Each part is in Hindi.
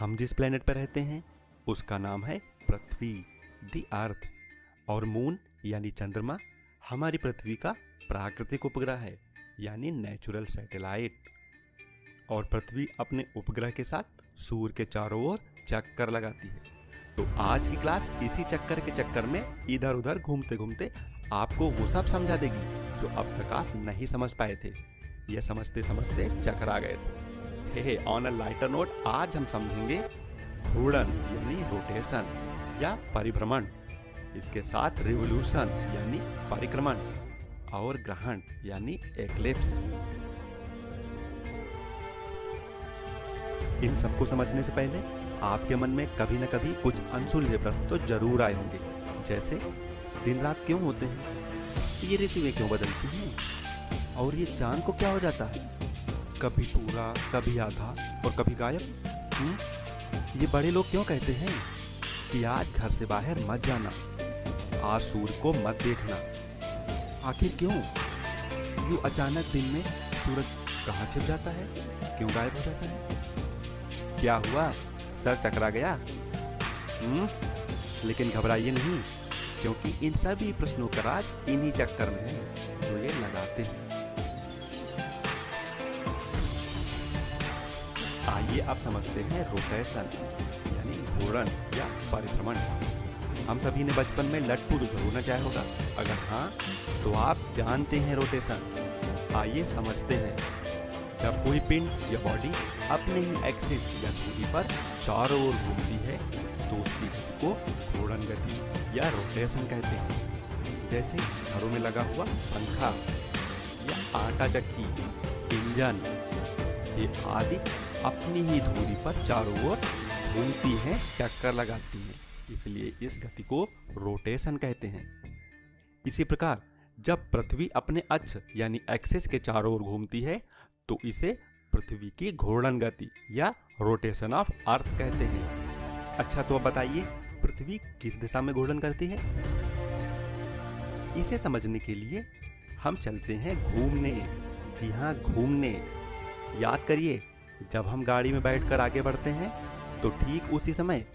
हम जिस प्लेनेट पर रहते हैं उसका नाम है पृथ्वी, दी अर्थ। और मून यानी चंद्रमा हमारी पृथ्वी का प्राकृतिक उपग्रह है, यानी नेचुरल सैटेलाइट। और पृथ्वी अपने उपग्रह के साथ सूर्य के चारों ओर चक्कर लगाती है। तो आज की क्लास इसी चक्कर के चक्कर में इधर उधर घूमते घूमते आपको वो सब समझा देगी जो अब तक आप नहीं समझ पाए थे। ये समझते समझते चक्कर आ गए थे। हे ऑन अ लाइटर नोट, आज हम समझेंगे घूर्णन यानी रोटेशन या परिभ्रमण, इसके साथ रिवोल्यूशन यानी परिक्रमण और ग्रहण यानी एक्लिप्स। इन सबको समझने से पहले आपके मन में कभी न कभी कुछ अनसुलझे प्रश्न तो जरूर आए होंगे, जैसे दिन रात क्यों होते हैं, ये ऋतुएं क्यों बदलती हैं, और ये चांद को क्या हो जाता है, कभी पूरा कभी आधा और कभी गायब। ये बड़े लोग क्यों कहते हैं कि आज घर से बाहर मत जाना, आज सूर्य को मत देखना। आखिर क्यों यूं अचानक दिन में सूरज कहाँ छिप जाता है, क्यों गायब हो जाता है। क्या हुआ, सर चकरा गया? लेकिन घबराइए नहीं, क्योंकि इन सभी प्रश्नों का राज इन्हीं चक्कर में है जो ये लगाते हैं। आइए अब समझते हैं रोटेशन यानी घूर्णन या परिभ्रमण। हम सभी ने बचपन में लट्टू जरूर नचाया होगा, अगर हाँ तो आप जानते हैं रोटेशन। आइए समझते हैं। जब कोई पिंड या बॉडी अपने ही एक्सिस या धुरी पर चारों ओर घूमती है तो उसकी गति को घूर्णन गति या रोटेशन कहते हैं। जैसे घरों में लगा हुआ पंखा या आटा चक्की, इंजन, ये आदि अपनी ही धुरी पर चारों ओर घूमती हैं, चक्कर लगाती हैं, इसलिए इस गति को रोटेशन कहते हैं। इसी प्रकार जब पृथ्वी अपने अक्ष यानी एक्सिस के चारों ओर घूमती है तो इसे पृथ्वी की घूर्णन गति या रोटेशन ऑफ अर्थ कहते हैं। अच्छा, तो अब बताइए पृथ्वी किस दिशा में घूर्णन करती है। इसे समझने के लिए हम चलते हैं घूमने। जी हाँ, घूमने। याद करिए, जब हम गाड़ी में बैठकर आगे बढ़ते हैं तो ठीक उसी समय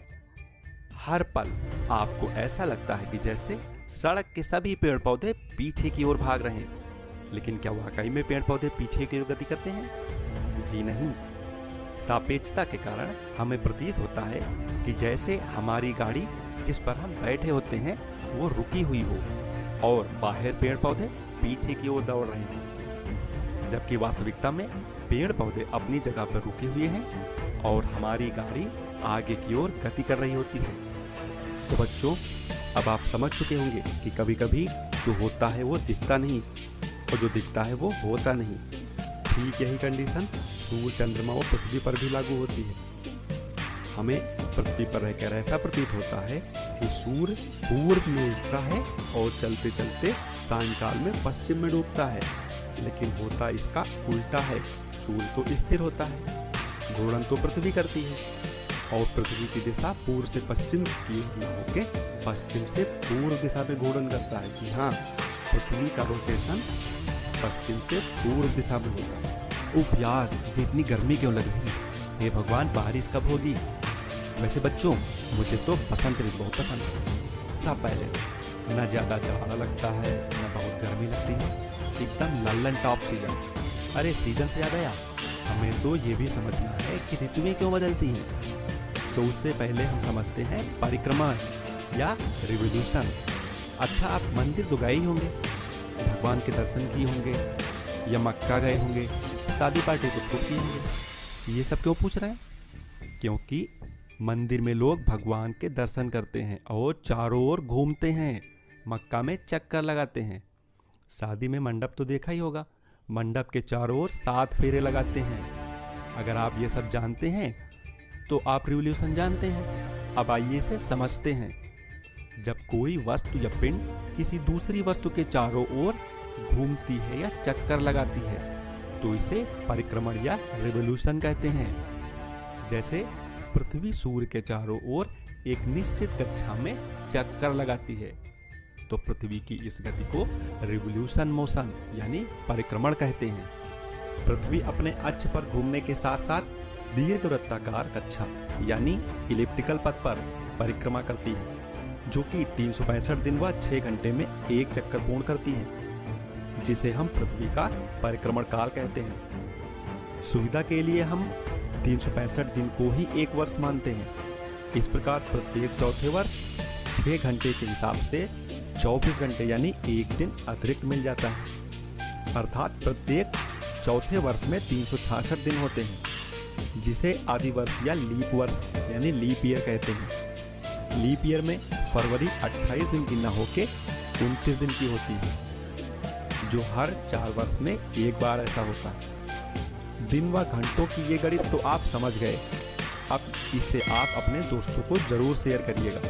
हर पल आपको ऐसा लगता है कि जैसे सड़क के सभी पेड़ पौधे पीछे की ओर भाग रहे हैं। लेकिन क्या वाकई में पेड़ पौधे पीछे की ओर गति करते हैं? जी नहीं। सापेक्षता के कारण हमें प्रतीत होता है कि जैसे हमारी गाड़ी जिस पर हम बैठे होते हैं वो रुकी हुई हो और बाहर पेड़ पौधे पीछे की ओर दौड़ रहे हैं, जबकि वास्तविकता में पेड़ पौधे अपनी जगह पर रुके हुए हैं और हमारी गाड़ी आगे की ओर गति कर रही होती है। तो बच्चों, अब आप समझ चुके होंगे कि कभी कभी जो होता है वो दिखता नहीं और जो दिखता है वो होता नहीं। ठीक यही कंडीशन सूर्य, चंद्रमा और पृथ्वी पर भी लागू होती है। हमें पृथ्वी पर रहकर ऐसा प्रतीत होता है कि सूर्य पूर्व में उगता है और चलते चलते सायंकाल में पश्चिम में डूबता है, लेकिन होता इसका उल्टा है। सूर्य तो स्थिर होता है, घूर्णन तो पृथ्वी करती है, और पृथ्वी की दिशा पूर्व से पश्चिम की न होके पश्चिम से पूर्व दिशा में घूर्णन करता है। जी हाँ, पृथ्वी का रोटेशन पश्चिम से पूर्व दिशा में होता है। उफ यार, ये इतनी गर्मी क्यों लग रही है? हे भगवान, बारिश कब होगी? वैसे बच्चों, मुझे तो बसंत ऋतु बहुत पसंद है। सब पहले न ज़्यादा जाड़ा लगता है न बहुत गर्मी लगती है, एकदम लल्लन टॉप सीजन। अरे सीजन से याद आया, हमें तो ये भी समझना है कि ऋतुएं क्यों बदलती हैं। तो उससे पहले हम समझते हैं परिक्रमण या रिवोल्यूशन। अच्छा, आप मंदिर तो गए ही होंगे, भगवान के दर्शन किए होंगे या मक्का गए होंगे, शादी पार्टी तो खूब की होंगे। ये सब क्यों पूछ रहे हैं? क्योंकि मंदिर में लोग भगवान के दर्शन करते हैं और चारों ओर घूमते हैं, मक्का में चक्कर लगाते हैं। शादी में मंडप तो देखा ही होगा, मंडप के चारों ओर 7 फेरे लगाते हैं। अगर आप ये सब जानते हैं तो आप रिवोल्यूशन जानते हैं। अब आइए इसे समझते हैं। जब कोई वस्तु या पिंड किसी दूसरी वस्तु के चारों ओर घूमती है या चक्कर लगाती है तो इसे परिक्रमण या रिवोल्यूशन कहते हैं। जैसे पृथ्वी सूर्य के चारों ओर एक निश्चित कक्षा में चक्कर लगाती है तो पृथ्वी की इस गति को रिवोल्यूशन मोशन यानी परिक्रमण कहते हैं। पृथ्वी अपने अक्ष पर घूमने के साथ साथ दीर्घवृत्ताकार कक्षा यानी इलिप्टिकल पथ पर परिक्रमा करती है, जो कि 365 दिन व 6 घंटे में एक चक्कर पूर्ण करती है, जिसे हम पृथ्वी का परिक्रमण काल कहते हैं। सुविधा के लिए हम 365 दिन को ही एक वर्ष मानते हैं। इस प्रकार प्रत्येक चौथे वर्ष 6 घंटे के हिसाब से 24 घंटे यानी एक दिन अतिरिक्त मिल जाता है। अर्थात प्रत्येक चौथे वर्ष में 366 दिन होते हैं, जिसे आदि वर्ष या लीप वर्ष यानी लीप ईयर कहते हैं। लीप ईयर में फरवरी 28 दिन की न होके 29 दिन की होती है, जो हर 4 वर्ष में एक बार ऐसा होता है। दिन व घंटों की ये गणित तो आप समझ गए। अब इसे आप अपने दोस्तों को जरूर शेयर करिएगा।